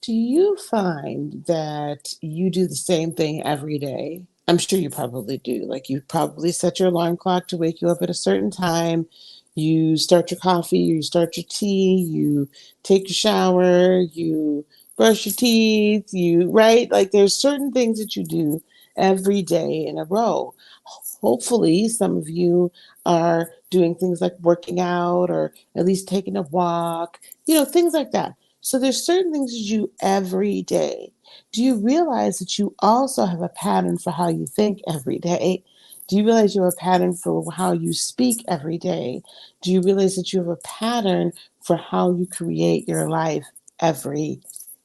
Do you find that you do the same thing every day? I'm sure you probably do. Like you probably set your alarm clock to wake you up at a certain time. You start your coffee, you start your tea, you take your shower, you brush your teeth, you, right? Like there's certain things that you do every day in a row. Hopefully, some of you are doing things like working out or at least taking a walk, things like that. So there's certain things you do every day. Do you realize that you also have a pattern for how you think every day? Do you realize you have a pattern for how you speak every day? Do you realize that you have a pattern for how you create your life every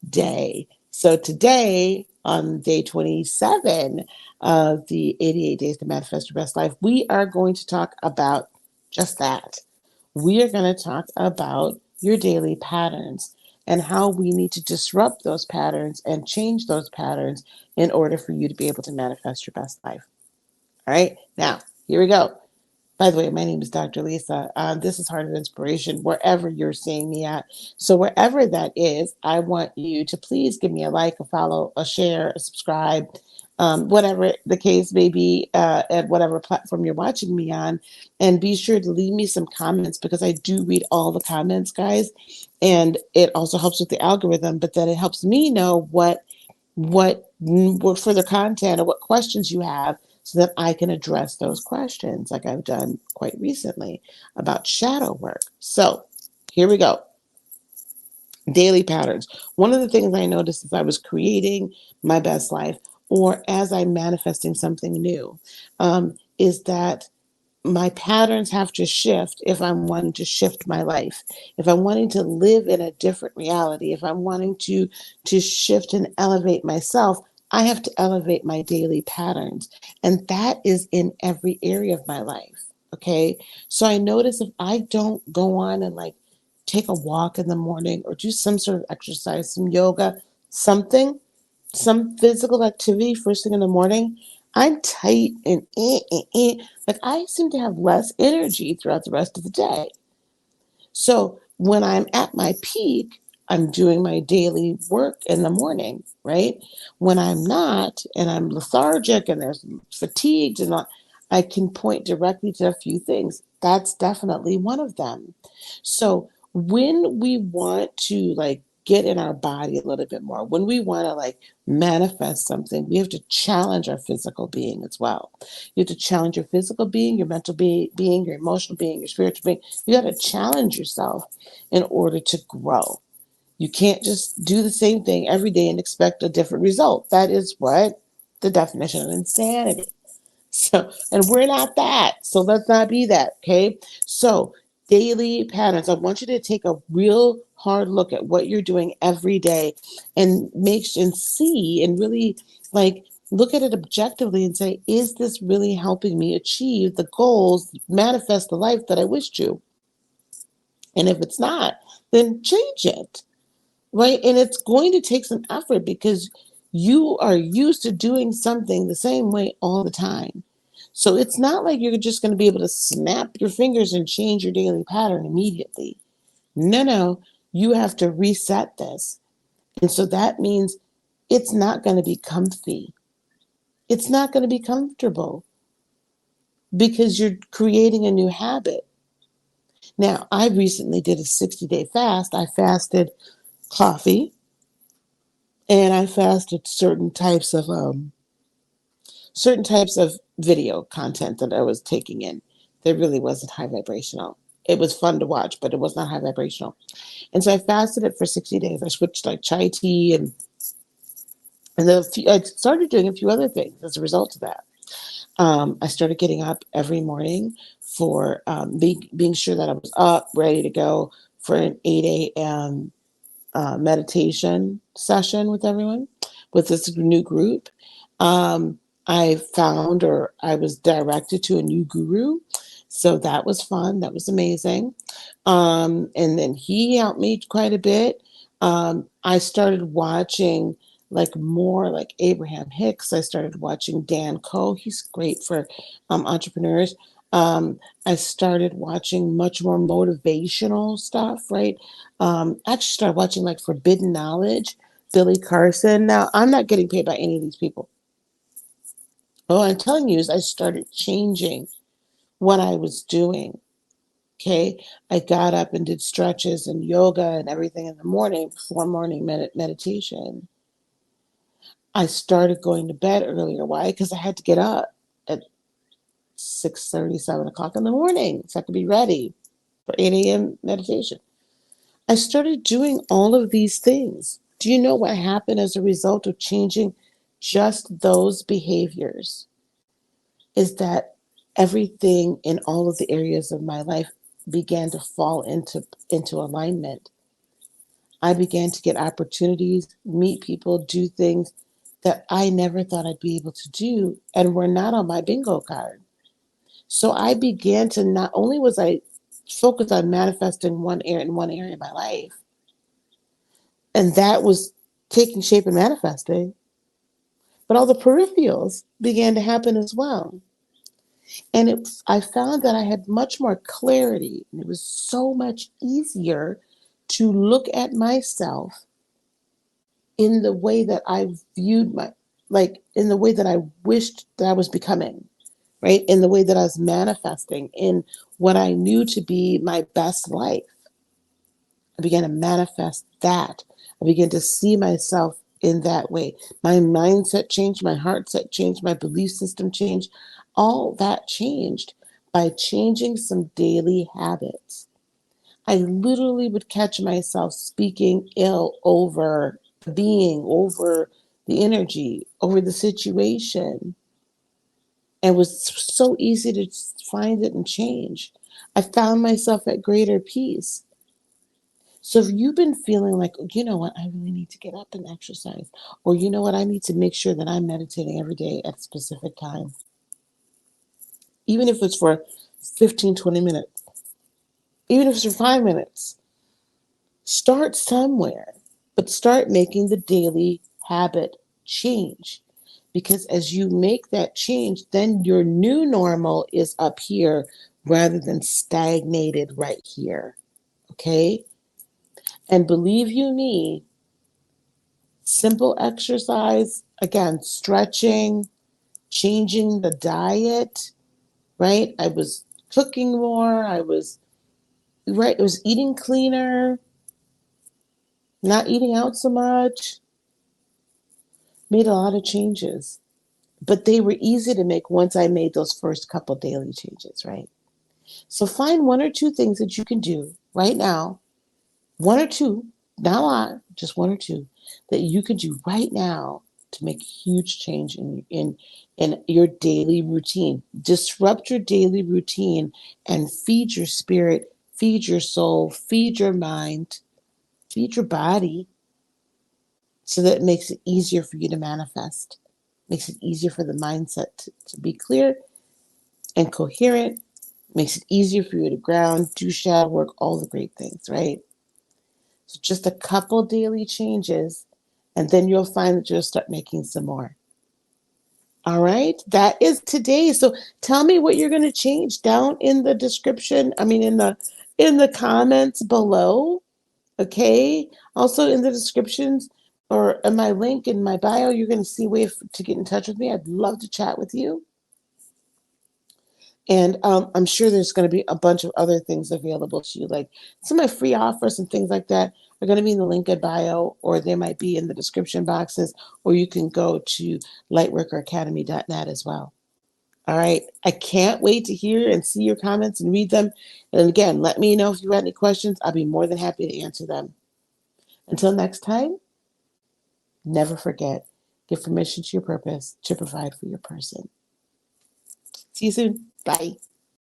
day? So today, on day 27 of the 88 Days to Manifest Your Best Life, we are going to talk about just that. We are going to talk about your daily patterns and how we need to disrupt those patterns and change those patterns in order for you to be able to manifest your best life. All right, now, here we go. By the way, my name is Dr. Lisa. This is Heart of Inspiration, wherever you're seeing me at. So wherever that is, I want you to please give me a like, a follow, a share, a subscribe, whatever the case may be, at whatever platform you're watching me on. And be sure to leave me some comments because I do read all the comments, guys. And it also helps with the algorithm, but then it helps me know what further content or what questions you have so that I can address those questions like I've done quite recently about shadow work. So here we go. Daily patterns. One of the things I noticed as I was creating my best life or as I'm manifesting something new is that my patterns have to shift if I'm wanting to shift my life. If I'm wanting to live in a different reality, if I'm wanting to shift and elevate myself, I have to elevate my daily patterns. And that is in every area of my life. Okay. So I notice if I don't go on and like take a walk in the morning or do some sort of exercise, some yoga, something, some physical activity first thing in the morning, I'm tight and like I seem to have less energy throughout the rest of the day. So when I'm at my peak, I'm doing my daily work in the morning, right? When I'm not and I'm lethargic and there's fatigued and all, I can point directly to a few things. That's definitely one of them. So when we want to like get in our body a little bit more, when we want to like manifest something, we have to challenge our physical being as well. You have to challenge your physical being, your mental being, your emotional being, your spiritual being. You got to challenge yourself in order to grow. You can't just do the same thing every day and expect a different result. That is what the definition of insanity. So, and we're not that. So let's not be that. Okay. So, daily patterns. I want you to take a real hard look at what you're doing every day and see and really like look at it objectively and say, is this really helping me achieve the goals, manifest the life that I wish to? And if it's not, then change it. Right. And it's going to take some effort because you are used to doing something the same way all the time. So it's not like you're just going to be able to snap your fingers and change your daily pattern immediately. No, you have to reset this. And so that means it's not going to be comfy. It's not going to be comfortable because you're creating a new habit. Now, I recently did a 60-day fast. I fasted coffee and I fasted certain types of video content that I was taking in that really wasn't high vibrational. It was fun to watch, but it was not high vibrational. And so I fasted it for 60 days. I switched like chai tea and then I started doing a few other things as a result of that. I started getting up every morning for being sure that I was up, ready to go for an 8 a.m. Meditation session with everyone, with this new group. I found or I was directed to a new guru. So that was fun. That was amazing. And then he helped me quite a bit. I started watching like more like Abraham Hicks. I started watching Dan Coe. He's great for entrepreneurs. I started watching much more motivational stuff, right? I actually started watching like Forbidden Knowledge. Billy Carson. Now, I'm not getting paid by any of these people. All I'm telling you is I started changing what I was doing. Okay. I got up and did stretches and yoga and everything in the morning before morning meditation. I started going to bed earlier. Why? Because I had to get up at 6:30, 7 o'clock in the morning so I could be ready for 8 a.m. meditation. I started doing all of these things. Do you know what happened as a result of changing just those behaviors? Is that everything in all of the areas of my life began to fall into alignment. I began to get opportunities, meet people, do things that I never thought I'd be able to do and were not on my bingo card. So I began to, not only was I focused on manifesting one area of my life, and that was taking shape and manifesting, but all the peripherals began to happen as well. And I found that I had much more clarity, and it was so much easier to look at myself in the way that I viewed like in the way that I wished that I was becoming, right? In the way that I was manifesting, in what I knew to be my best life. I began to manifest that. I began to see myself in that way. My mindset changed, my heart set changed, my belief system changed. All that changed by changing some daily habits. I literally would catch myself speaking ill over the being, over the energy, over the situation. And it was so easy to find it and change. I found myself at greater peace. So if you've been feeling like, "Oh, you know what, I really need to get up and exercise, or you know what, I need to make sure that I'm meditating every day at a specific time, even if it's for 15, 20 minutes, even if it's for 5 minutes, start somewhere, but start making the daily habit change. Because as you make that change, then your new normal is up here rather than stagnated right here. Okay. And believe you me, simple exercise, again, stretching, changing the diet, right? I was cooking more. I was, right, it was eating cleaner, not eating out so much, made a lot of changes. But they were easy to make once I made those first couple daily changes, right? So find one or two things that you can do right now, one or two, not a lot, just one or two, that you could do right now to make a huge change in your daily routine. Disrupt your daily routine and feed your spirit, feed your soul, feed your mind, feed your body, so that it makes it easier for you to manifest. Makes it easier for the mindset to be clear and coherent, makes it easier for you to ground, do shadow work, all the great things, right? So just a couple daily changes, and then you'll find that you'll start making some more. All right, that is today. So tell me what you're going to change down in the description. I mean, in the comments below. Okay. Also in the descriptions or in my link in my bio, you're going to see a way to get in touch with me. I'd love to chat with you. And I'm sure there's going to be a bunch of other things available to you, like some of my free offers and things like that are going to be in the link in bio, or they might be in the description boxes, or you can go to lightworkeracademy.net as well. All right. I can't wait to hear and see your comments and read them. And again, let me know if you have any questions. I'll be more than happy to answer them. Until next time, never forget, give permission to your purpose to provide for your person. See you soon. Bye.